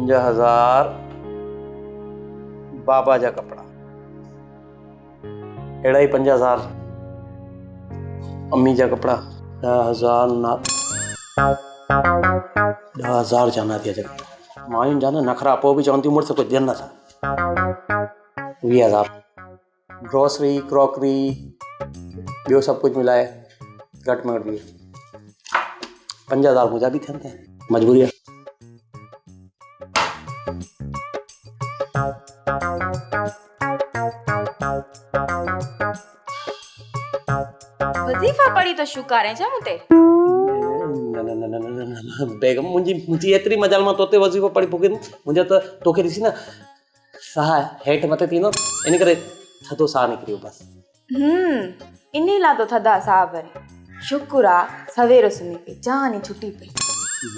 50,000 बाबा जा कपड़ा, अहिड़ा ई 50,000 अम्मी जा कपड़ा, 10,000 जा नातिया जा कपड़ा। मायुनि जा न नखरा, पोइ बि चवनि थियूं मुड़ुस कुझु ॾियनि नथा। 20,000 ग्रोसरी, क्रॉकरी, ॿियो सभु कुझु मिलाए घटि में घटि 50,000 मुंहिंजा बि थियनि था, मजबूरी आहे। वज़ीफ़ा पढ़ी तो शुक्र है जा मुते। न बेगम, मुंहिंजी एतिरी मजाल मां तोते वज़ीफ़ो पढ़ी पुगियमि। मुंहिंजो त तोखे ॾिसी न साह हेठि मथे थींदो, इन करे थधो साह निकिरी वियो बसि। इन ला तो थदा साह भरे। शुक्र आ सवेरो सुम्ही पई, जानी छुटी पई।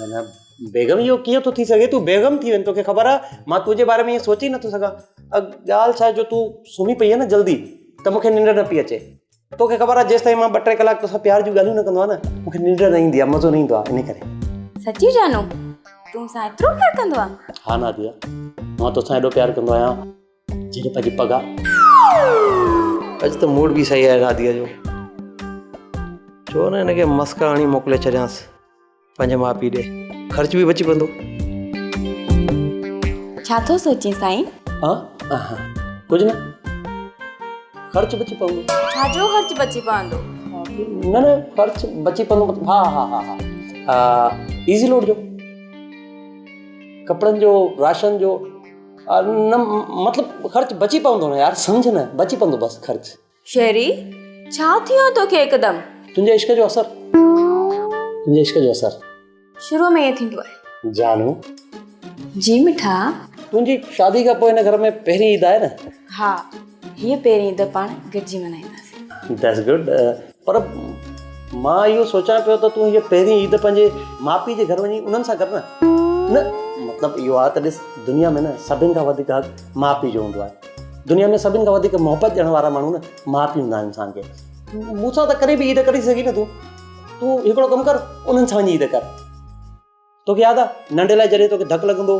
न बेगम, इहो कीअं थो थी सघे? तूं बेगम थी वञ, तोखे ख़बर आहे मां तुंहिंजे बारे में ईअं सोचे ई नथो सघां। ॻाल्हि छा आहे, जो तूं सुम्ही पई आहे न जल्दी, त मूंखे निंड न पई अचे। तोखे ख़बर आहे जेसि ताईं मां 2-3 कलाक तोसां प्यार जूं ॻाल्हियूं न कंदो आहे न, मूंखे निंड न ईंदी आहे, मज़ो न ईंदो आहे। इन करे सची जानू तूं सां एतिरो प्यार कंदो आहे? हा नादिया, मां तोसां एॾो प्यार कंदो आहियां जॾहिं पंहिंजी पघा। अॼु त मूड बि सही आहे नादिया जो। छो न हिनखे मस्का हणी मोकिले छॾियांसि पंहिंजे माउ पीउ ॾे, ख़र्च बि बची पवंदो। छा थो सोची साईं? हा कुझु न, ख़र्च बची पवंदो। छाजो ख़र्च बची पवंदो? न ख़र्च बची पवंदो, हा इज़ी लोड जो, कपिड़नि जो, राशन जो, न मतिलबु ख़र्च बची पवंदो न यार, सम्झ न, बची पवंदो बसि ख़र्च। शेरी छा थियो तोखे हिकदमि? तुंहिंजे इश्क जो असर, तुंहिंजे इश्क जो असर। शुरू में ईअं थींदो आहे जानू जी मिठा। तुंहिंजी शादी खां पोइ हिन घर में पहिरीं ईद आहे न? हा, हीअ पहिरीं ईद पाण गॾिजी मल्हाईंदासीं। That's good. पर मां इहो सोचां पियो त तूं हीअ पहिरीं ईद पंहिंजे माउ पीउ जे घर वञी उन्हनि सां कर न मतिलबु इहो आहे त ॾिस, दुनिया में न सभिनि खां वधीक हक़ माउ पीउ जो हूंदो आहे। दुनिया में सभिनि खां वधीक मोहबत ॾियण वारा माण्हू न माउ पीउ हूंदा आहिनि इंसान खे। मूंसां त कॾहिं बि ईद करे सघी न तूं हिकिड़ो कमु कर, उन्हनि सां वञी ईद कर। तोखे यादि आहे नंढे लाइ जॾहिं तोखे धकु लॻंदो,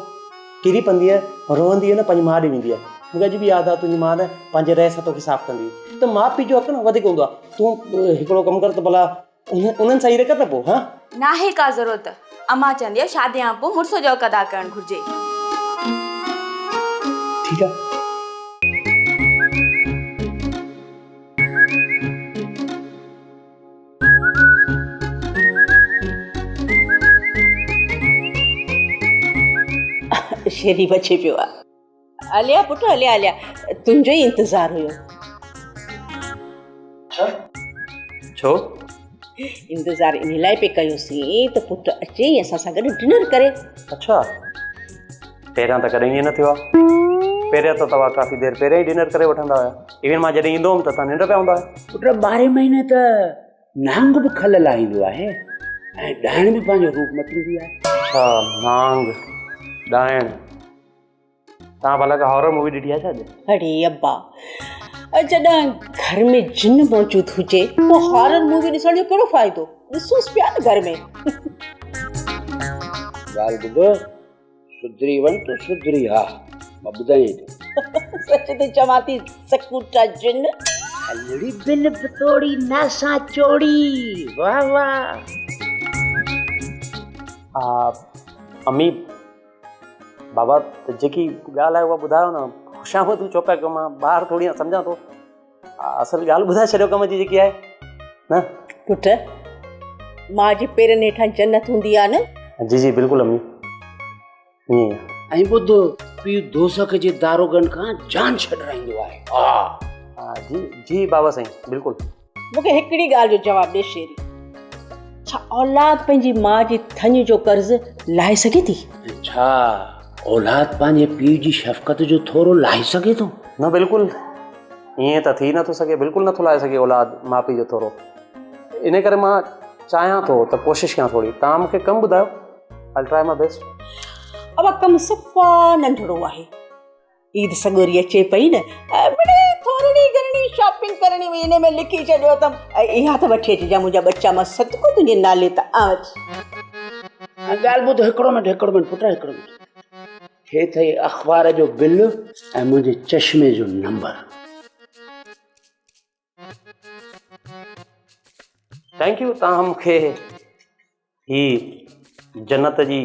किरी पवंदी आहे, रोहंदी आहे न, पंहिंजी माउ ॾे वेंदी आहे। मूंखे अॼु बि यादि आहे तुंहिंजी माउ न पंहिंजे रह सां तोखे साफ़ु कंदी हुई। त माउ पीउ जो हक़ न वधीक हूंदो आहे। तूं हिकिड़ो कमु कर त भला उन्हनि सां ईद कर न पोइ। हा नाहे का ज़रूरत, अम्मा चवंदी आहे शादी खां पोइ मुड़ुस जो हक़ अदा करणु घुरिजे। ठीकु आहे। शेरी बचे पियो आहे। हलिया पुटु हलिया, तुंहिंजो ई इंतज़ारु हुयो। छो इंतज़ारु इन लाइ पे कयोसीं त पुटु अचे ऐं असां सां गॾु डिनर करे। अच्छा, पहिरियां त कॾहिं ईअं न थियो आहे। पहिरियां त तव्हां काफ़ी देरि पहिरियां ई डिनर करे वठंदा हुया। इवन मां जॾहिं ईंदो हुउमि त तव्हां निंड पिया हूंदा हुया। पुट 12 महीने त नांग बि खल लाहींदो आहे ऐं ॾाइण बि पंहिंजो रूप मटींदी आहे। अच्छा, नांग ॾाइण। तव्हां भला का हॉरर मूवी ॾिठी आहे छा अॼु? अरे अब्बा, जॾहिं घर में जिन मौजूद हुजे पोइ हॉरर मूवी ॾिसण जो कहिड़ो फ़ाइदो? ॾिसोसि पिया न घर में। ॻाल्हि ॿुधो, सुधरी वञ तो सुधरी। हा मां ॿुधाई सच त चवां थी, सकूटा जिन हलड़ी बिल बतोड़ी नासा चोड़ी। वाह वाह। अम्मी बाबा त जेकी ॻाल्हि आहे उहा ॿुधायो न। ख़ुशां तूं चो पिया कयो, मां ॿाहिरि थोरी सम्झां थो। असुल ॻाल्हि ॿुधाए छॾियो कम जी जेकी आहे न। पुटु, मां जे पेरनि हेठां जन्नत हूंदी आहे न? जी जी बिल्कुलु अम्मी, ईअं। ऐं ॿुध, पीउ दोसक जे दारोगन खां जान छॾाईंदो आहे। हा जी जी बाबा साईं, बिल्कुलु। मूंखे हिकिड़ी ॻाल्हि जो जवाबु ॾे शेरी, छा औलाद पंहिंजी माउ जी थञ जो कर्ज़ लाहे सघे थी? छा औलाद पंहिंजे पीउ जी शफ़क़त जो थोरो लाहे सघे थो? न बिल्कुलु, ईअं त थी नथो सघे, बिल्कुलु नथो लाहे सघे औलाद माउ पीउ जो थोरो। इन करे मां चाहियां थो त कोशिशि कयां थोरी। तव्हां मूंखे कमु ॿुधायो, आई ट्राई माय बेस्ट। अब कमु सफ़ा नंढड़ो आहे। ईद सॻोरी अचे पई न, मिड़े थोरी घणी शॉपिंग करणी हुई, इन में लिखी छॾियो अथमि इहा त वठी अचिजां मुंहिंजा बच्चा, मां सदको तुंहिंजे नाले त ॻाल्हि ॿुधो, हिकिड़ो मिंट पुटु, हिकिड़ो मिंट। हे अथई अख़बार जो बिल ऐं मुंहिंजे चश्मे जो नंबर। थैंक यू, तव्हां मूंखे ही जन्नत जी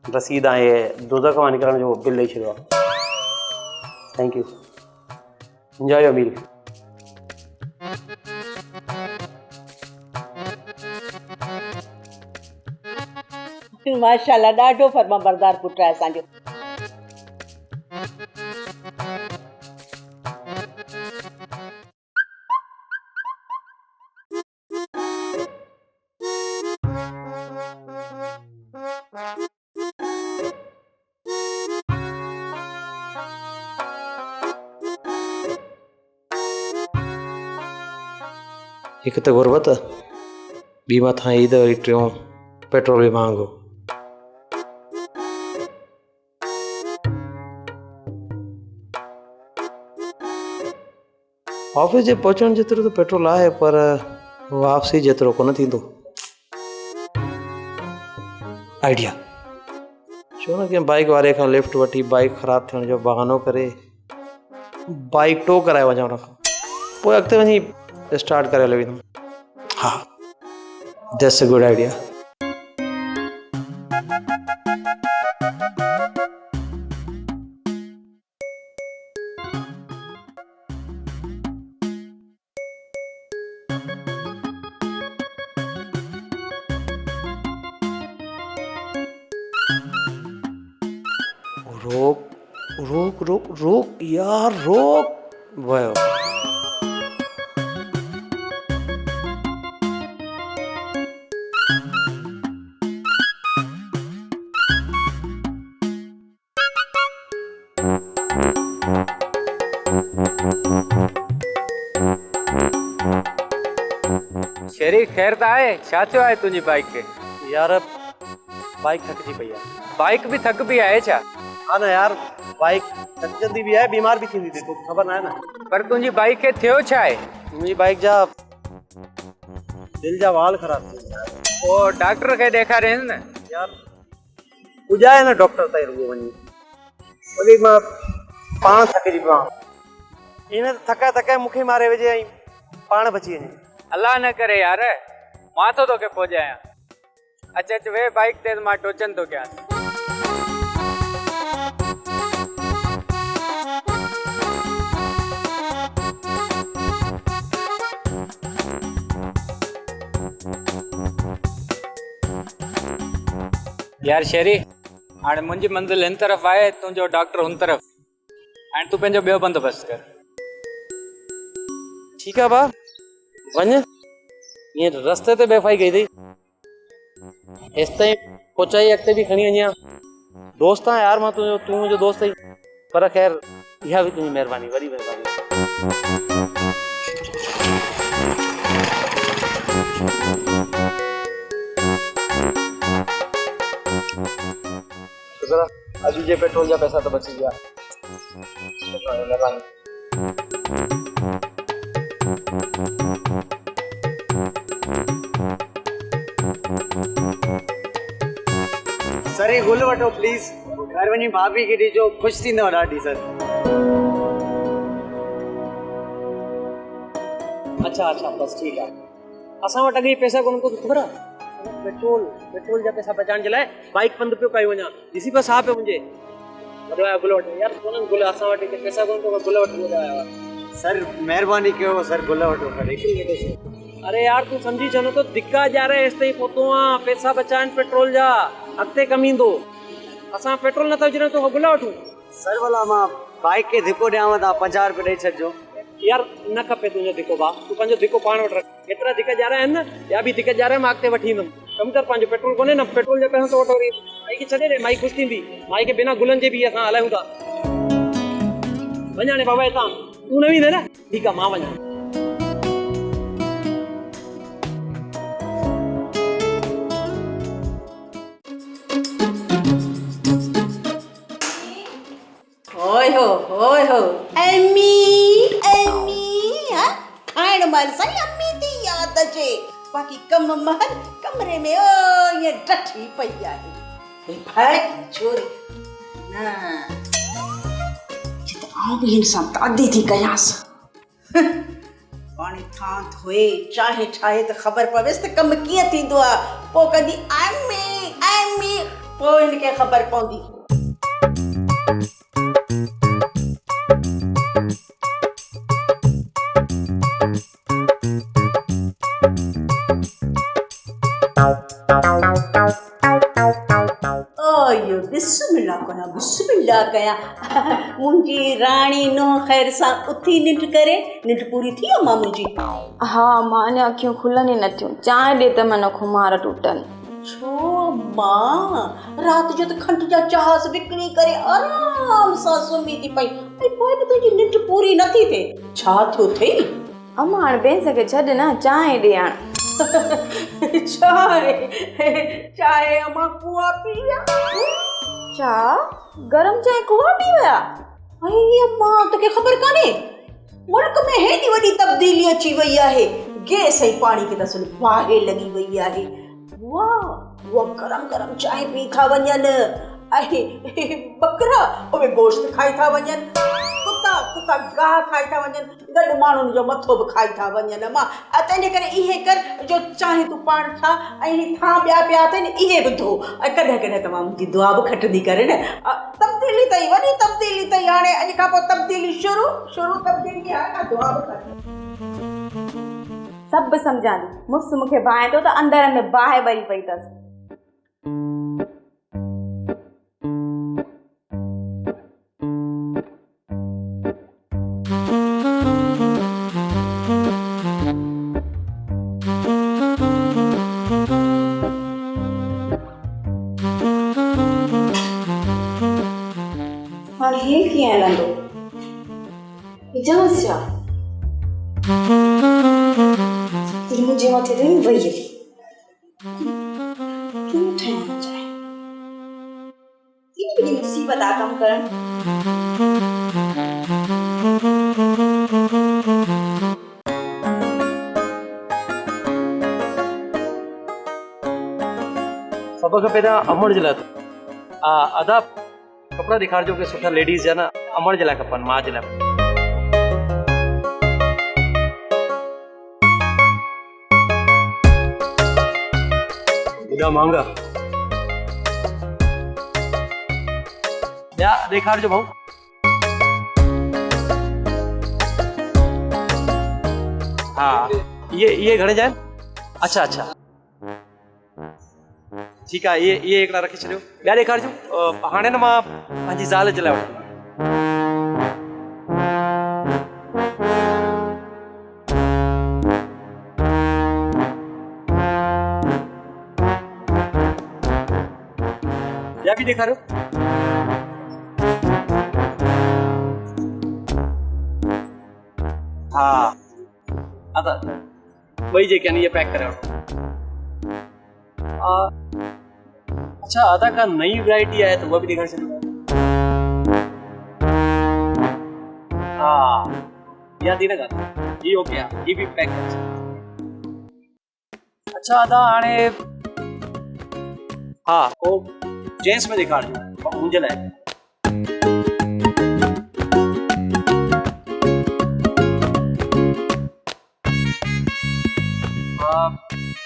रसीद ऐं दोज़ख मां निकिरण जो बिल ॾेई छॾियो आहे। Thank you, enjoy your meal. माशाल्लाह ॾाढो फर्मा बरदार पुटु आहे असांजो। हिकु त गुरबत, ॿी मथां ईद वरी टियों पेट्रोल बि महांगो। ऑफिस जे पहुचण जेतिरो त पेट्रोल आहे, पर वापसी जेतिरो कोन थींदो। आइडिया, छो न कि बाइक वारे खां लिफ्ट वठी बाइक ख़राबु थियण जो बहानो करे बाइक टो कराए वञा हुन खां, पोइ अॻिते वञी स्टार्ट करे हली वेंदुमि। हा, दैट्स अ गुड आइडिया। रोक रोक रोक रोक यार, रोक। वयो शेरी ख़ैर त आहे? छा थियो आहे तुंहिंजी बाइक खे? यार, बाइक थकिजी पई आहे। बाइक बि थक बि आहे छा? हा न यार, बाइक थकजंदी बि आहे, बीमार बि थींदी थी, तोखे ख़बर न आहे न। पर तुंहिंजी बाइक खे थियो छा आहे? मुंहिंजी बाइक जा दिलि जा वाल ख़राब थी विया। पोइ डॉक्टर खे ॾेखारियसि न। यार पुॼाए न डॉक्टर ताईं रुॻो वञी, वरी मां पाण थकिजी पियो आहियां। इन थकाए थकाए मूंखे मारे वेझे ऐं पाण बची वञे। अलाह न करे यार, मां थो तोखे पहुचायां। अच अच वे बाइक ते, मां टोचन थो कयां। यार शेरी, हाणे मुंहिंजी मंज़िल हिन तरफ़ आहे, तुंहिंजो डॉक्टर हुन तरफ़। हाणे तूं पंहिंजो ॿियो बंदोबस्तु कर। ठीकु आहे भाउ, वञ। ईअं रस्ते ते बेफ़ाई कई अथई, हेसि ताईं पहुचाई अॻिते बि खणी वञा। दोस्त आहियां यार, मां तुंहिंजो, तूं मुंहिंजो दोस्त आहीं, पर ख़ैर इहा बि तुंहिंजी महिरबानी, वॾी महिरबानी। शुक्र आहे, अॼु जे पेट्रोल जा पैसा त बची विया। महिरबानी। सर ये गुल वठो प्लीज, घर वञी भाभी खे ॾिजो, ख़ुशि थींदव ॾाढी सर। अच्छा अच्छा, बस ठीकु आहे। असां वटि अॻे पैसा कोन को, ख़बर आहे? पेट्रोल जा पैसा बचाइण जे लाइ बाइक बंदि पियो कई वञा। ॾिसी पियो साहु पियो मुंहिंजे वॾो आया गुल वठो। यार कोन्हनि गुल, असां वटि पैसा कोन को, गुल वठी वॾो आया। सर महिरबानी कयो सर, गुल वठो पर हिकिड़ी वठो सर। अरे यार तूं सम्झी चवंदो तो धिका ॼारे हेसि ताईं पहुतो आहियां, पैसा बचाइनि पेट्रोल जा, अॻिते कमु ईंदो। असां पेट्रोल नथा विझूं तो गुल वठूं। सर भला मां बाइक खे धिको ॾियांव, तव्हां 50 रुपया ॾेई छॾिजो। यार न खपे तुंहिंजो धिको भाउ, तूं पंहिंजो धिको पाण वटि रख। एतिरा धिका ॼारा आहिनि न, या बि धिका ॼारे मां अॻिते वठी ईंदुमि। कमु कर, पंहिंजो पेट्रोल कोन्हे न, पेट्रोल जा पैसा तो वठो। माई खे छॾे ॾे, माई ख़ुशि थींदी। माई खे बिना गुलनि जे बि असां हलायूं था। वञ हाणे बाबा हितां, तूं न वेंदे न? ठीकु आहे, मां वञा। ओए हो अम्मी खाइण महिल साईं अम्मी जी यादि अचे, बाक़ी कम महल कमरे में ईअं डठी पई आहे। भाई छोरी आउं बि हिन सां तादी थी कयांसि पाणी थां धोए चाहे ठाहे त ख़बर पवेसि त कमु कीअं थींदो आहे पोइ कंदी आई पोइ हिनखे ख़बर पवंदी अयो बिस्मिल्लाह कयां मुंहिंजी राणी नो ख़ैर सां उथी निंड करे निंड पूरी थी मां मुंहिंजी हा मां अञा अखियूं खुलनि ई न थियूं चांहि ॾे त मन खुमार टूटनि छो मां राति जो त खंड जा जहाज़ विकिणी करे आराम सां सुम्ही थी पई ऐं पोइ बि तुंहिंजी निंड पूरी नथी थिए छा थियो अथई अम्मा हाणे बेन सके छॾ न चांहि ॾे हाणे चाहे अम्मा कुआ पी विया छा गरम चांहि कुआ पी विया अई अम्मा तोखे ख़बर कान्हे मुल्क में हेॾी वॾी तब्दीली अची वई आहे गैस ऐं पाणी खे त बाहि लॻी वई आहे उहा गरम चांहि पी था वञनि ऐं बकरा उहे गोश्त खाई था वञनि कुता गाह खाई था वञनि गॾु माण्हुनि जो मथो बि खाई था वञनि मां तंहिंजे करे इहे कर जो चाहे तूं पाण खा ऐं थां ॿिया पिया अथई इहे बि धो ऐं कॾहिं कॾहिं तव्हां मुंहिंजी दुआ बि खटंदी करे न तब्दीली अथई वॾी तब्दीली अथई हाणे अॼु खां पोइ तब्दीली शुरू तब्दीली आहे न दुआ बि खट सभु सम्झां थी मुड़ुसु मूंखे बाहि थो त अंदर में बाहि भरी पई अथसि हाणे हे कीअं हलंदो जांच छा मुंहिंजे मथे ते वई हली कीअं ठाहिणु चाहे केॾी वॾी मुसीबत आहे कमु करणु सभ खां पहिरियां अमड़ जे लाइ अदा कपिड़ा ॾेखारिजो कि सुठा लेडीज़ जा न अमड़ जे लाइ खपनि मां जे लाइ एॾा महांगा ॿिया ॾेखारिजो भाऊ हा इहे घणे जा आहिनि अच्छा ठीकु आहे इहे हिकिड़ा रखी छॾियो ॿिया ॾेखारिजो हाणे न मां पंहिंजी ज़ाल जे लाइ वठंदुमि ॿिया बि ॾेखारियो हा अदा ॿई जेके आहिनि इहे पैक करे वठो अच्छा अदा का नई वैरायटी आहे त उहा बि ॾेखारे छॾियो हा इहा थी न ॻाल्हि ओके आहे ही बि पैक करे छॾियो अच्छा अदा हाणे हा पोइ जेंट्स में ॾेखारिजो मुंहिंजे लाइ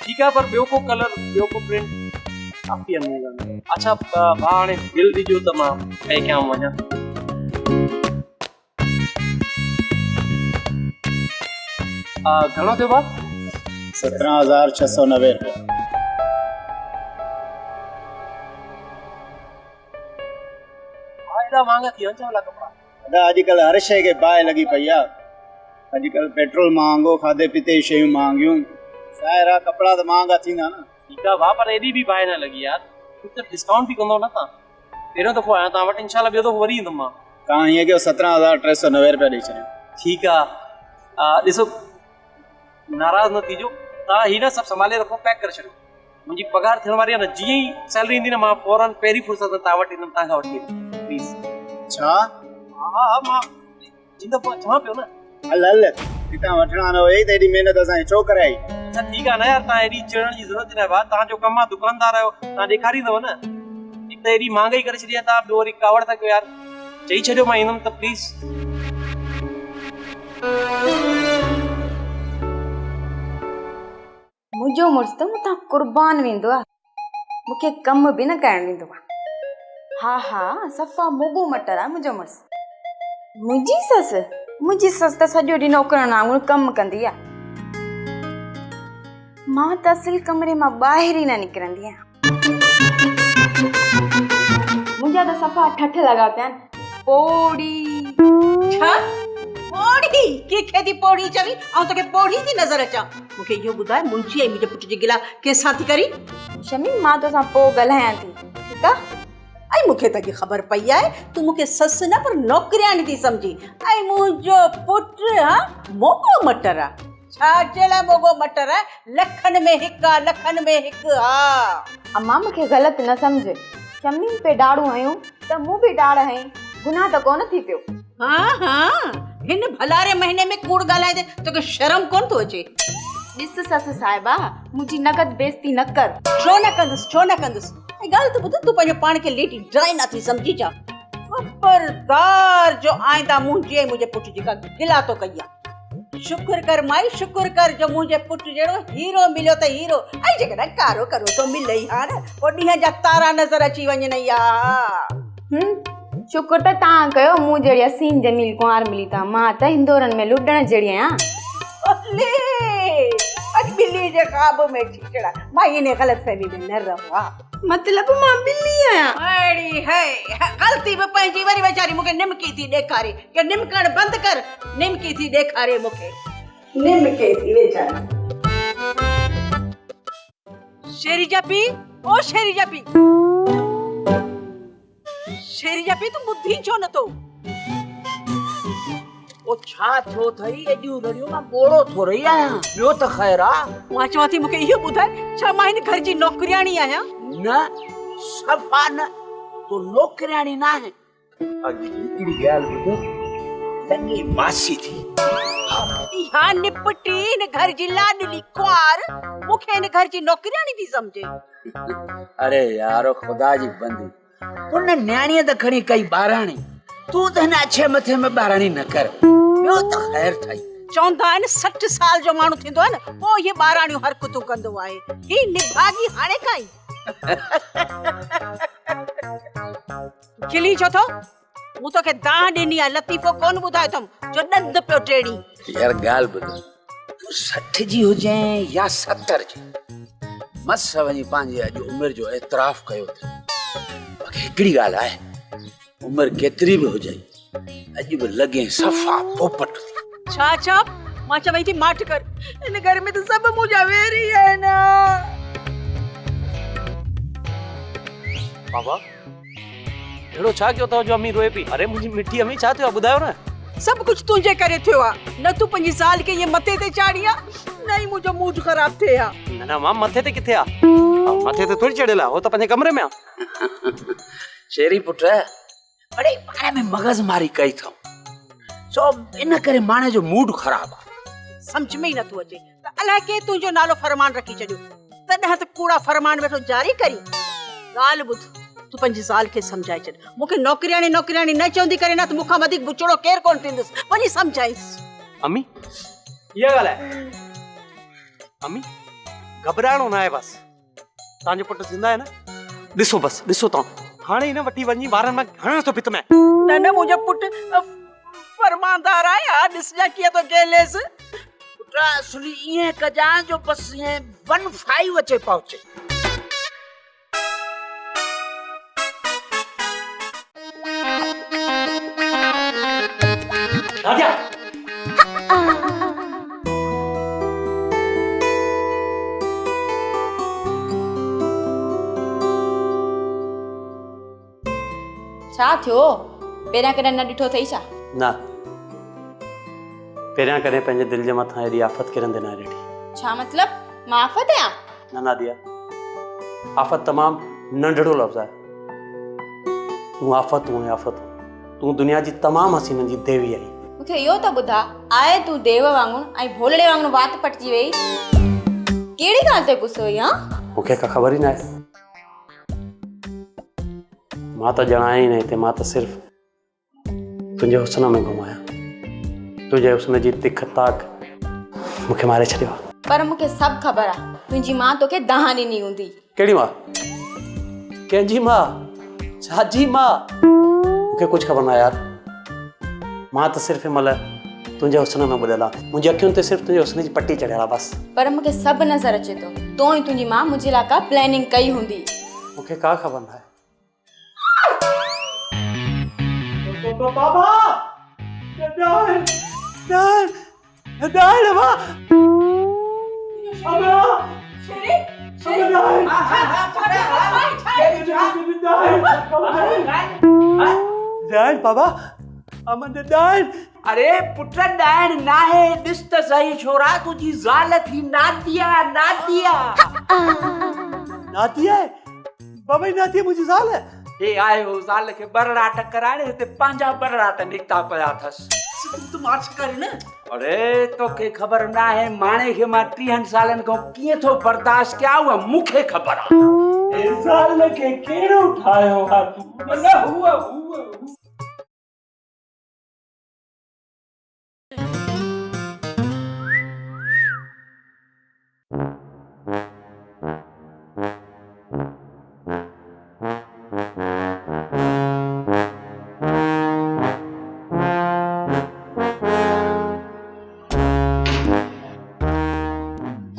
ठीकु आहे पर ॿियो को कलर ॿियो को प्रिंट काफ़ी अमेज़ अच्छा भाउ हाणे बिल ॾिजो त मां पे कयां वञा घणो थियो भाउ 17,690 रुपया एॾा महांगा थी वञनि वाला कपिड़ा दादा अॼुकल्ह हर शइ खे बाहि लॻी पई आहे अॼुकल्ह पेट्रोल महांगो खाधे पीते जी शयूं महांगियूं ज़ाहिर आहे कपिड़ा त महांगा थींदा न ठीकु आहे भाउ पर एॾी बि बाहि न लॻी यार कुझु त डिस्काउंट बि कंदो न तव्हां पहिरियों दफ़ो आहियां तव्हां वटि इनशाला ॿियो दफ़ो वरी ईंदुमि मां तव्हां हीअं कयो 17,390 रुपया ॾेई छॾियो ठीकु आहे ॾिसो नाराज़ न थीजो तव्हां हीअ न सभु संभाले रखो पैक करे छॾियो मुंहिंजी पघार थियण वारी आहे न जीअं ई सैलरी ईंदी न मां फौरन पहिरीं फुर्सत तव्हां वटि ईंदुमि तव्हां खां वठी प्लीज़ छा हा मां ईंदो चवां पियो न हल हितां वठणा न हुई त हेॾी महिनत असांखे छो कराई अच्छा ठीकु आहे न यार तव्हां हेॾी चढ़ण जी ज़रूरत न आहे भाउ तव्हांजो कमु आहे दुकानदार आहियो तव्हां ॾेखारींदव न त एॾी महांगाई करे छॾी आहे, तव्हां ॿियो वरी कावड़ था कयो यार। चई छॾियो मां ईंदुमि त प्लीज़। मुंहिंजो मुड़ुसु त मूंतां क़ुर्बान वेंदो आहे, मूंखे कमु बि न करणु ॾींदो आहे। हा हा, सफ़ा मोगो मटर आहे मुंहिंजो मुड़ुसु। मुंहिंजी ससु त सॼो ॾींहुं नौकरनि वांगुरु कमु कंदी आहे। मां त असिल कमरे मां ॿाहिरि ई न निकिरंदी आहियां। मुंहिंजा त सफ़ा ठठ लॻा पिया आहिनि। पोड़ी छा पोड़ी कंहिंखे थी पोड़ी चवी? ऐं तोखे पोड़ी थी नज़र अचां? मूंखे इहो ॿुधाए, मुंहिंजी ऐं मुंहिंजे पुट जी गिला कंहिंसां थी करी? शमी, मां तोसां पोइ ॻाल्हायां थी, ठीकु आहे? ऐं मूंखे त अॼु ख़बर पई आहे तूं मूंखे ससु न पर नौकरियाणी थी सम्झी। ऐं मुंहिंजो पुटु मोगो मटर आहे। छा चेला मोगो मटर आहे? लखनि में हिकु आहे, लखनि में हिकु। हा अम्मा, मूंखे ग़लति न सम्झ। शमी पे ॾाढ़ू हयूं त मूं बि ॾाढ़ हई, गुनाह त कोन थी पियो। हा हिन भलारे महीने में कूड़ ॻाल्हाए तोखे शर्म कोन थो अचे? ॾिस ससु साहिबा, मुंहिंजी नक़द बेइज़ती न कर। छो न कंदुसि? ऐं ॻाल्हि त ॿुध, तूं पंहिंजो पाण खे लेडी ड्राई नथी सम्झी छा? ख़बरदार जो आइंदा मुंहिंजे ऐं मुंहिंजे पुट जी का गिला तो कई आहे। शुक्र कर माई, शुक्र कर जो मुंहिंजे पुट जहिड़ो हीरो मिलियो त हीरो। ऐं जेकॾहिं कारो करो तो मिलई हा न, पोइ ॾींहं जा तारा नज़र अची वञनि। शुक्र त तव्हां कयो, मूं जहिड़ी हसीन जमील कुंवार मिली था। मां त हिंदोरनि में लुॾण जहिड़ी आहियां। अॼु बिल्ली जे ख़्वाब में छिछड़ा। मां इन ग़लतफहमी में न रहो। मतलब मां बिल्ली आहियां? अड़ी है ग़लती बि पंहिंजी। वरी वेचारी मूंखे निमकी थी ॾेखारे कि निमकण बंदि कर। निमकी थी ॾेखारे मूंखे, निमकी थी वेचारी। शेरी जा पी, ओ शेरी जा पी, शेरी जा पी, तूं ॿुधी छो नथो? ओ छा थियो थई? एॾियूं रड़ियूं मां ॿोड़ो थो रही आहियां। ॿियो त ख़ैर आहे? मां चवां थी मूंखे इहो ॿुधाए, छा मां हिन घर जी नौकरियाणी आहियां? न, सफ़ा न, तो नौकरियाणी न आहे। अॼु हिकिड़ी ॻाल्हि ॿुध, लॻी मासी थी। इहा निपटी हिन घर जी लाडली कुंवार मूंखे हिन घर जी नौकरियाणी थी सम्झे? अरे यार, खुदा जी बंदी, उन न्याणीअ त खणी कई ॿाराणी, तूं त हिन अछे मथे में ॿाराणी न कर। ॿियो त ख़ैर ठही। चवंदा आहिनि 60 साल जो माण्हू थींदो आहे न, पोइ इहे ॿाराणियूं हरकतूं कंदो आहे। ही निभागी हाणे काई खिली छो थो? मूं तोखे दाह ॾिनी आहे, लतीफ़ो कोन ॿुधायो अथमि जो ॾंद पियो टेड़ी। यार ॻाल्हि ॿुध, तूं 60 जी हुजे या 70 जी, मस वञी पंहिंजी अॼु उमिरि जो एतिराफ़ कयो अथई। मूंखे हिकिड़ी ॻाल्हि आहे, उमिरि केतिरी बि हुजे, अॼु बि लॻे सफ़ा पोपट थी। छा मां चवई थी माठ कर। हिन घर में त सभु मुंहिंजा वेरी आहिनि। बाबा, अहिड़ो छा कयो अथव जो अम्मी रोए पई? अरे मुंहिंजी मिठी अम्मी, छा थियो आहे ॿुधायो न। सभु कुझु तुंहिंजे करे थियो आहे। न तूं पंहिंजी ज़ाल खे इहे मथे ते चाढ़ी आहे, न ई मुंहिंजो मूड ख़राब थिए आहे। न मां मथे ते किथे आहे? मथे ते थोड़ी चढ़ियल आहे, हो त पंहिंजे कमरे में आहे। शेरी पुट, अड़े पाण में मगज़ मारी कई अथऊं, सो इन करे माणे जो मूड ख़राब आहे। समझ में ई नथो अचे त अलाए के तुंहिंजो नालो फरमान रखी छॾियो, तॾहिं त कूड़ा फरमान वेठो जारी करी। ॻाल्हि ॿुध, तूं पंहिंजी ज़ाल खे सम्झाए छॾ। मूंखे नौकरियाणी न चवंदी करे न, त मूंखां वधीक बुचड़ो केरु कोन थींदुसि। वञी सम्झाइसि। अम्मी, इहा ॻाल्हि आहे। अम्मी, घबराइणो न आहे बसि। तव्हांजो पुटु ज़िंदा आहे न? ॾिसो बसि, ॾिसो तव्हां, हाणे हिन वठी वञी ॿारनि मां हणण थो भित में। न मुंहिंजो पुटु फरमानदार आहे। हा ॾिसजां कीअं थो गेलेसि। पुट असली ईअं कजां जो बसि ईअं 15 अचे पहुचे। राजा, छा थियो? पहिरियां कॾहिं न ॾिठो अथई छा? न, पहिरियां कॾहिं पंहिंजे दिलि जे मथां एॾी आफ़त किरंदे न ॾिठी। छा मतलब? मां आफ़त आहियां? न नादिया, आफ़त तमामु नंढड़ो लफ़्ज़ आहे। तूं आफ़त हूं, आफ़त तूं दुनिया जी तमामु हसीननि जी देवी आई। मूंखे इहो त ॿुधा, आहे तूं देव वांगुरु ऐं भोलड़े वांगुरु वात पटिजी वई। कहिड़ी ॻाल्हि ते गुस्सो हुई? हा, मूंखे का ख़बर ई न आहे। मां त ॼाणाया ई न हिते, मां त सिर्फ़ तुंहिंजे हुस्न में घुमाया, तुंहिंजे हुस्न जी तिख ताक मूंखे मारे छॾियो आहे। पर मूंखे सभु ख़बर आहे तुंहिंजी मां तोखे दहा ॾिनी हूंदी। कहिड़ी मां? कंहिंजी मां? छाजी मां? मूंखे कुझु ख़बर न आहे यार। मां त सिर्फ़ु हिन महिल तुंहिंजे हुस्न में ॿुॾियल आहे, मुंहिंजी अखियुनि ते सिर्फ़ु तुंहिंजे हुस्न जी पटी चढ़ियल आहे बसि। पर मूंखे सभु नज़र अचे थो, तो ई तुंहिंजी मां मुंहिंजे लाइ का प्लैनिंग कई हूंदी। मूंखे का ख़बर न आहे। बाबा अमन डायन। अरे पुट डायन ना है, ॾिस त सही छोरा तुझी ज़ाल थी नादिया। नादिया नादिया है बाबा, ही नादिया मुंहिंजी ज़ाल है। हे आयो ज़ाल खे बरड़ाट कराइण, हिते पंहिंजा बरड़ाट निकिता पिया अथसि। तू मार्च कर न। अरे तोखे ख़बर ना है माणे खे मां 30 सालनि खां कीअं थो बर्दाश्त कयां, उहा मूंखे ख़बर आहे। ज़ाल खे कहिड़ो ठाहियो आहे तूं? न हुआ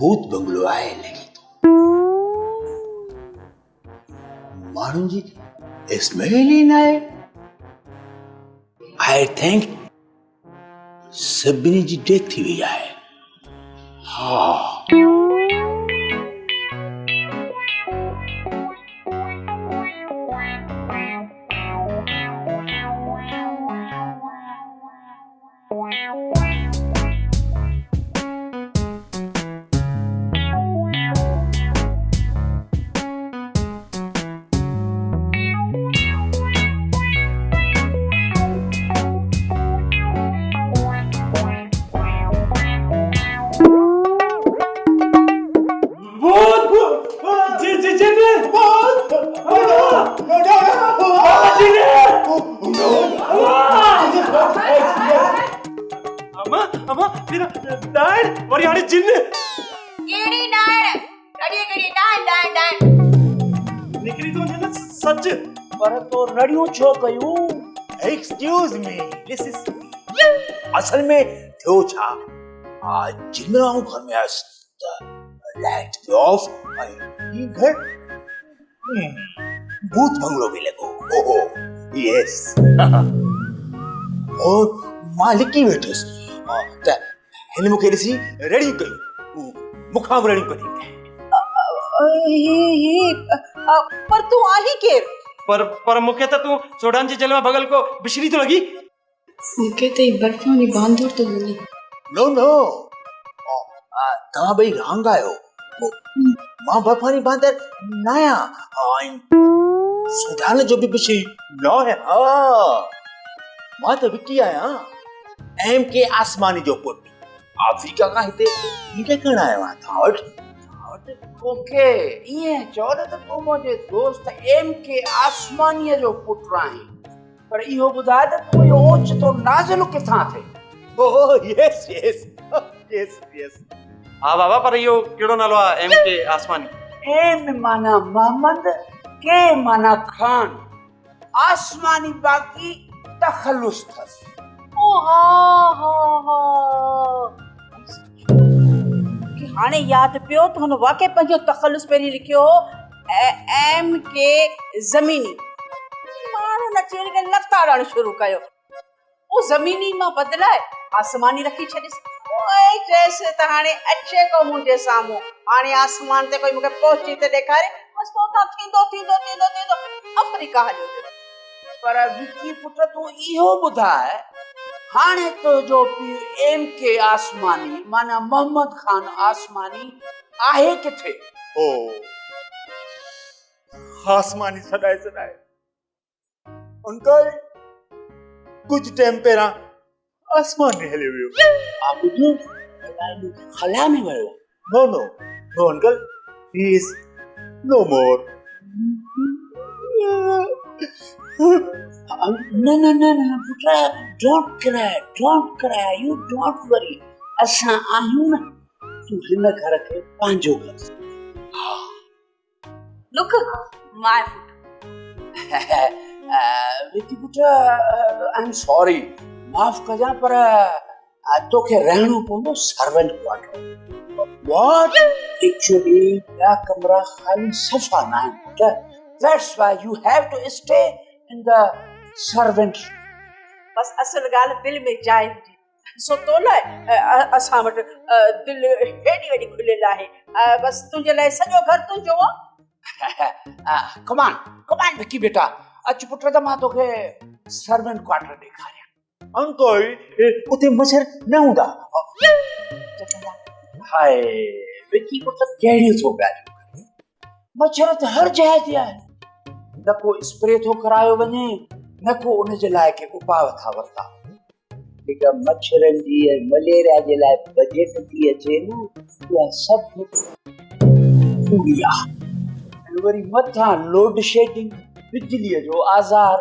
भूत बंगलो आहे लॻे थो, माण्हुनि जी स्मेल ई न आहे। आई थिंक सभिनी जी डेथ थी वई आहे। हा पर तो रड़ियूं छो कयूं? एक्सक्यूज मी, दिस इज असल में थियो छा, आज जिन्ना घर में आयसि त लाइट पे ऑफ आई घर भूत बंगलो भी लॻो। ओहो यस और मालिकी वेठुसि त हिन मूंखे ॾिसी रड़ियूं कयूं, मूंखां बि रड़ियूं कढी। पर तू आही केर? पर मूंखे त तूं सोडान जी जेल में भगल को बिछड़ी तो लगी। मूंखे त ई बर्फानी बांदर तो लगी। नो नो तव्हां ॿई रंग आहियो, मां बर्फानी बांदर न आहियां, सोडान जो बि बिछड़ी न आहियां। मां त विकी आहियां, MK आसमानी जो पुट, अफ्रीका खां हिते हीटे करण आयो आहियां तव्हां वटि। ओके इएं चओ न त तूं मुंहिंजे दोस्त MK आसमानीअ जो पुटु आहीं, पर इहो ॿुधाए त तूं इहो ओचितो नाज़िल किथां थिए? ओह यस यस यस यस। हाँ बाबा, पर इहो कहिड़ो नालो आहे MK आसमानी? एम माना मोहम्मद, के माना खान, आसमानी बाक़ी तखल्लुस अथसि। ओ हा हाणे यादि पियो त हुन वाक़ई पंहिंजो तख़ल्लुस पहिरीं लिखियो हो MK ज़मीनी। माण्हू नची वञी करे लफ़्ता ॾाढो शुरू कयो, उहो ज़मीनी मां बदिलाए आसमानी रखी छॾियसि। ओए चयसि त हाणे अचे को मुंहिंजे साम्हूं, हाणे आसमान ते कोई मूंखे पहुची त ॾेखारे, बसि पोइ थींदो थींदो थींदो थींदो अफ्रीका हलियो। पर विकी पुट तूं इहो ॿुधाए, हाणे तुंहिंजो पीउ MK आसमानी माना मोहम्मद खान आसमानी आहे किथे? ओ आसमानी सदाए अंकल कुछ टाइम पहिरां आसमान में हली वियो। आप ॿुधो खला में वियो? नो नो नो अंकल, ही इज नो मोर। न न न न पुटा, डोंट क्राई, यू डोंट वरी। असां आहियूं न, तूं हिन घर खे पंहिंजो कर। Look, my foot. विकी पुटा, आई एम सॉरी, माफ़ कजां, पर तोखे रहणो पवंदो सर्वेंट क्वार्टर। What? एक्चुअली ॿिया कमरा ख़ाली सफ़ा न आहिनि पुटा। That's why you have to stay in the servant. बस असल ॻाल्हि दिलि में जाइ हुजे, सो तो लाइ असां वटि दिलि हेॾी वॾी खुलियल आहे। बस तुंहिंजे लाइ सॼो घर तुंहिंजो आहे। कमान विकी बेटा, अच पुट त मां तोखे सर्वेंट क्वार्टर ॾेखारियां। अंकल, उते मच्छर न हूंदा? हाय विकी पुट, कहिड़ियूं थो ॻाल्हियूं करे? मच्छर त हर जाइ ते आहे। न को स्प्रे थो करायो वञे, न को उन जे लाइ के उपाय था वरिता। जेका मच्छरनि जी ऐं मलेरिया जे लाइ बजट थी अचे न, उहा सभु पूरी आहे। ऐं वरी मथां लोड शेडिंग, बिजलीअ जो आज़ार,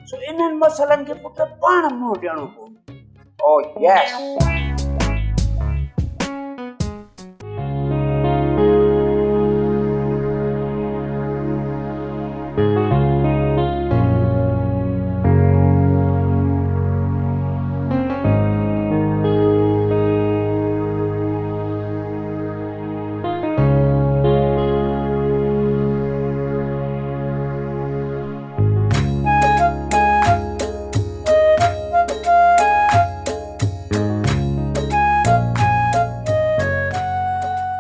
सो इन्हनि मसइलनि खे पुट पाण मुंहुं ॾियणो पवंदो। Oh yes.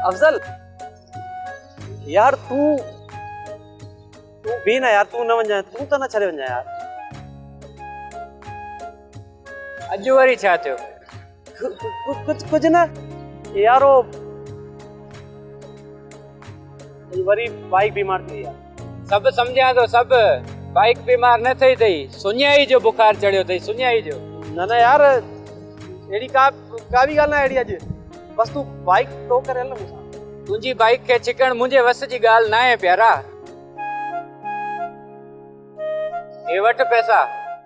अफजल यार, तू भी ना यार, तू न वञ, तू त न छॾे वञ यार। अॼु वरी छा थियो? कुछ न यारो, वरी बाइक बीमार थी यार। सभु सम्झां थो, सभु। बाइक बीमार न थई अथई, सुञाई जो बुखार चढ़ियो अथई, सुञाई जो। न यार, अहिड़ी का बि ॻाल्हि न आहे अहिड़ी। अॼु बस तू बाइक टो करे हल मूंसां। तुंहिंजी बाइक खे छिकण मुंहिंजे वस जी ॻाल्हि न आहे प्यारा। हे वटि पैसा,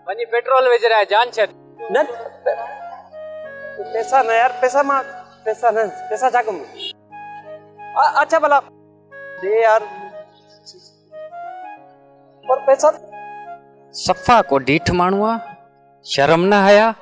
वञी पेट्रोल विझराए जान छॾ। न पैसा न यार, पैसा छा कमु? अच्छा भला दे यार, पर पैसा सफ़ा को डीठ माण्हू आहे, शर्म न आया।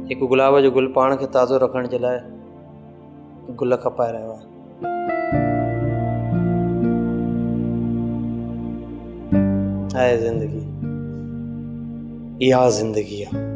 हिकु गुलाब जो गुल पाण खे ताज़ो रखण जे लाइ गुल खपाए रहियो आहे ज़िंदगी, इहा ज़िंदगी आहे।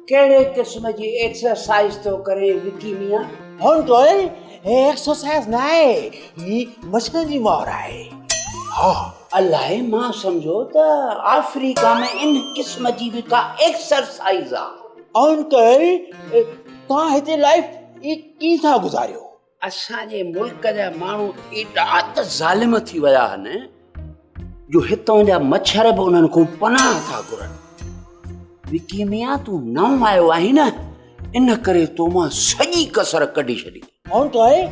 कहिड़े क़िस्म जी एक्सरसाइज तो करे विकी मियां? अंकल, एक्सरसाइज न आहे, ही मच्छरनि जी मार आहे। हाँ, अलाए, मां समझो त अफ्रीका में इन क़िस्म जी भी का एक्सरसाइज आहे। अंकल, तव्हां हिते लाइफ कीअं था गुज़ारियो? असांजे मुल्क जा माण्हू एॾा त ज़ालिम थी विया आहिनि जो हितां जा मच्छर बि उन्हनि खां पनाह था घुरनि। विकी मियां तूं नओं आयो आहीं न, इन करे तो मां सॼी कसर कढी छॾी। कौन तो आहे?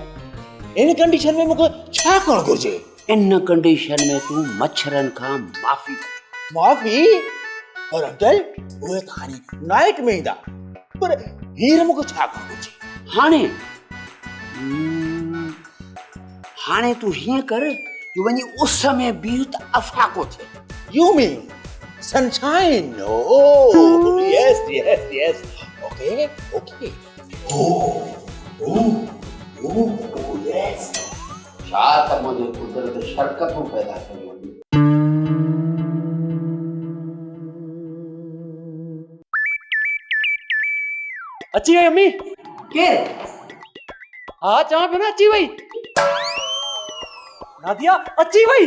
इन कंडीशन में मूंखे छा करणु घुरिजे? इन कंडीशन में तूं मच्छरनि खां माफ़ी माफ़ी? पर अंकल उहे त हाणे नाइट में ईंदा, पर हींअर मूंखे छा करणु घुरिजे? हाणे तूं हीअं कर, वञी उस में बीह त अफ़ाको थिए। You mean sunshine? Oh, yes. Okay. Oh, yes. छा त मुंहिंजे कुदरत शरकतूं पैदा कयूं। अची वई अम्मी? केरु? हा चवां पियो न अची वई। नादिया अची वई।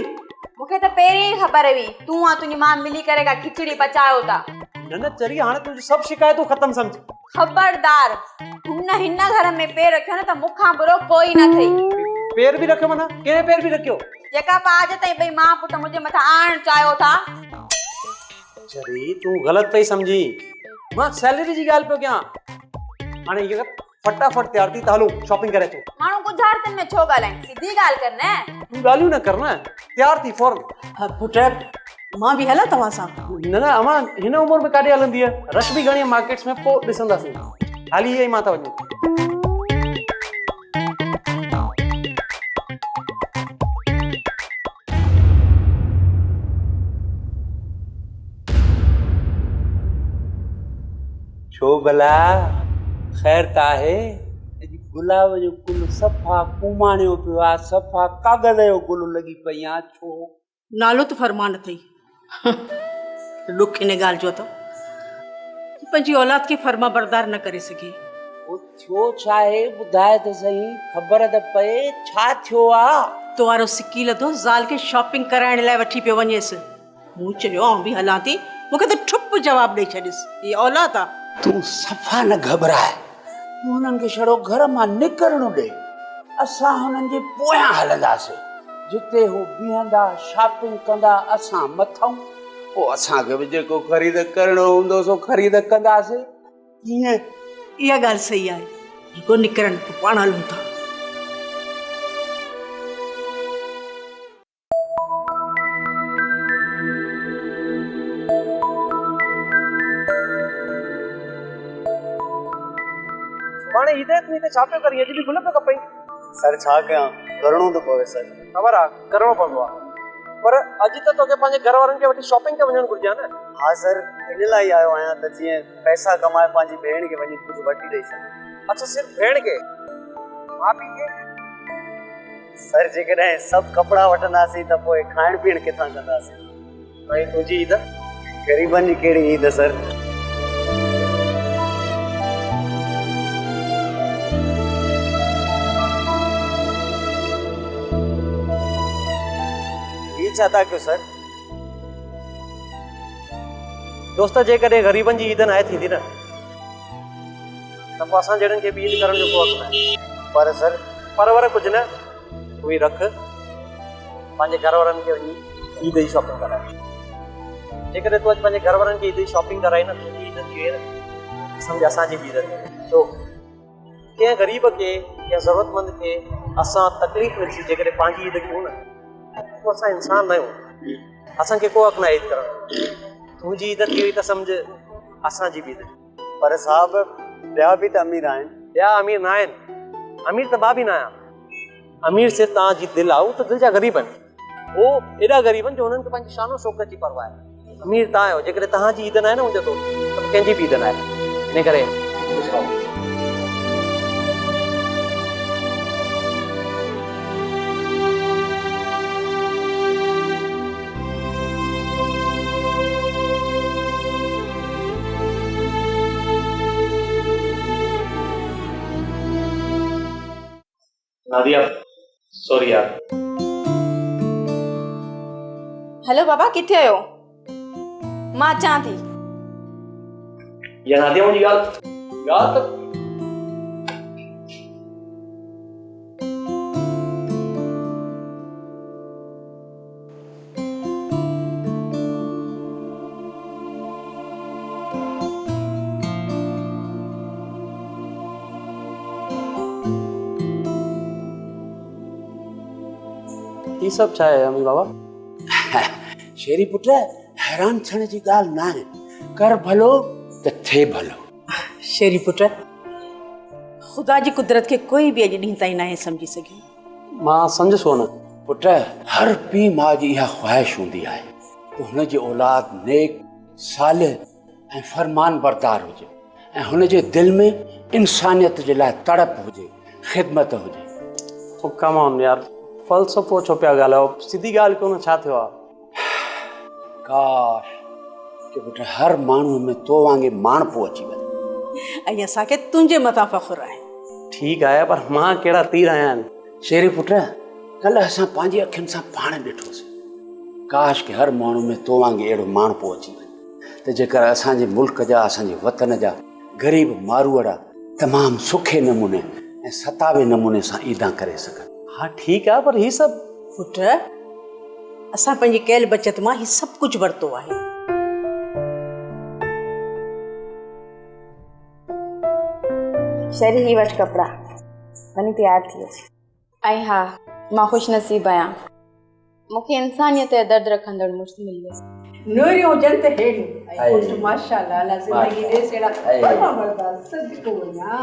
मूंखे त पहिरीं ई ख़बर हुई तूं ऐं तुंहिंजी मां मिली करे का खिचड़ी पचायो था। न चरी हाणे तुंहिंजी सभु शिकायतूं ख़तम सम्झ। खबरदार, हिन घर में पैर रखियो न त मूंखां बुरो कोई न थई। पैर बि रखियो माना? कंहिं पैर बि रखियो? जेका पाज ताईं भई मां पुट मुंहिंजे मथां आणणु चाहियो था। चरी तूं ग़लति पई सम्झी। मां सैलरी जी ॻाल्हि पियो कयां। हाणे इहो फटाफट तयार थी त हलूं शॉपिंग करे अचूं। माण्हू गुजारतनि में छो ॻाल्हाइनि, सिधी ॻाल्हि कर न। तूं ॻाल्हियूं न कर न, तयार थी फौरन। पुट मां बि हलां तव्हां सां? न अमां हिन उमिरि में काॾे हलंदी आहे? रश बि घणी मार्केट्स में, पोइ ॾिसंदासीं। हाली इहे ई मां त वञूं। छो भला ख़ैर त आहे? गुलाब जो गुल सफ़ा कुमाणियो पियो आहे, सफ़ा कागज़ जो गुल लॻी पई आहे। छो? नालो त फरमान अथई। लुक हिन ॻाल्हि जो अथव पंहिंजी औलाद खे फर्मा बरदार न करे सघे। थियो छा आहे ॿुधाए त सही, ख़बर त पए छा थियो आहे? तो वारो सिकील तो ज़ाल खे शॉपिंग कराइण लाइ वठी पियो वञेसि। मूं चयो आउं बि हलां थी, मूंखे त ठुप जवाब ॾेई छॾिस। ये औलाद आहे? तूं सफ़ा न घबराए, तूं हुननि खे छड़ो घर मां निकिरणो ॾे। असां हुननि जे पोयां हलंदासीं। जिते हू बीहंदा शॉपिंग कंदा असां मथां, पोइ असांखे बि जेको ख़रीद करणो हूंदो सो ख़रीद कंदासीं। कीअं? इहा ॻाल्हि सही आहे। जेको निकिरनि पोइ पाण हलूं था। हाणे ईद तूं हिते छा पियो करीं? अॼु बि गुल पियो खपई? सर छा कयां, करिणो थो पवे सर। ख़बर आहे करिणो पवंदो आहे, पर अॼु त तोखे पंहिंजे घर वारनि खे वठी शॉपिंग ते वञणु घुरिजे न। हाँ सर, इन लाइ आयो आहियां त जीअं पैसा कमाए पंहिंजी भेण खे वञी कुझु वठी ॾेई सघां। अच्छा सिर्फ़ भेण खे? माउ पीउ खे? सर जेकॾहिं सभु कपिड़ा वठंदासीं त पोइ खाइण पीअण किथां कंदासीं? ऐं तुंहिंजी ईद? ग़रीबनि जी कहिड़ी ईद सर। छा था कयो सर? दोस्त जेकॾहिं ग़रीबनि जी ईद नाहे थींदी न त पोइ असां जहिड़नि खे बि ईद करण जो को हक़ न आहे। पर सर पर कुझु न, तूं ई रख पंहिंजे घर वारनि खे वञी ईद जी शॉपिंग कराए। जेकॾहिं तूं अॼु पंहिंजे घर वारनि खे ईद जी शॉपिंग कराई न, तुंहिंजी ईद थी वई न, सम्झ असांजी बि ईद थी वई। छो कंहिं ग़रीब खे कंहिं ज़रूरतमंद खे असां तकलीफ़ विझी जेकॾहिं पंहिंजी ईद कयूं न, पोइ असां इंसान न आहियूं। असांखे को हक़ न आहे ईद करण। तुंहिंजी ईद थी वई त सम्झ असांजी बि ईद। पर साहब ॿिया बि त अमीर आहिनि। ॿिया अमीर न आहिनि, अमीर त मां बि न आहियां। अमीर सिर्फ़ु तव्हांजी दिलि आहे, त दिलि जा ग़रीब आहिनि। उहो एॾा ग़रीब आहिनि जो हुननि खे पंहिंजी शानो शौक़त जी परवाह आहे। अमीर तव्हां आहियो, जेकॾहिं तव्हांजी ईद न आहे न मुंहिंजो दोस्त, त कंहिंजी बि ईद न आहे। इन करे नादिया सॉरी यार। हेलो बाबा, किथे आहियो? मां अचां थी। या नादिया मुंहिंजी ॻाल्हि त ही सभु छा आहे अमी बाबा? शेरी पुट हैरान थियण जी ॻाल्हि न आहे, कर भलो त थिए भलो। शेरी पुट, ख़ुदा जी कुदरत खे कोई बि अॼु ॾींहुं ताईं न आहे सम्झी सघियो। मां सम्झसो न। पुट हर पीउ माउ जी इहा ख़्वाहिश हूंदी आहे त हुनजी औलाद नेक, सालिह ऐं फरमान बरदार हुजे ऐं हुनजे दिलि में इंसानियत जे लाइ तड़प हुजे, ख़िदमत हुजे। ओ कम ऑन यार, फ़लसफ़ो छो पिया ॻाल्हायो? सिधी ॻाल्हि कोन, छा थियो आहे? काश कि पुट हर माण्हूअ में तो वांगुरु माणपो अची वञे। ऐं असांखे तुंहिंजे मथां फ़ख़ुरु आहे। ठीकु आहे, पर मां कहिड़ा तीर आया आहिनि? शेरी पुट कल्ह असां पंहिंजी अखियुनि सां पाण ॾिठोसीं। काश कि हर माण्हू में तो वांगुरु अहिड़ो माणपो अची वञे त जेकर असांजे मुल्क जा, असांजे वतन जा ग़रीब मारूअड़ा तमामु सुठे नमूने ऐं सतावे नमूने सां ईदा करे सघनि। हा ठीकु आहे, पर हीउ सभु पुट असां पंहिंजी कयल बचत मां हीउ सभु कुझु वरितो आहे। शरी ही वटि कपिड़ा वञी तयारु थी अचे। ऐं हा, मां ख़ुशि नसीब आहियां, मूंखे इंसानियत जो दर्द रखंदड़ मुड़ुसु मिलियो। नूरियूं हुजनि त हेड़ियूं, ऐं माशाअल्लाह ज़िंदगी ॾे सेड़ा मर्दार सदिको वञा।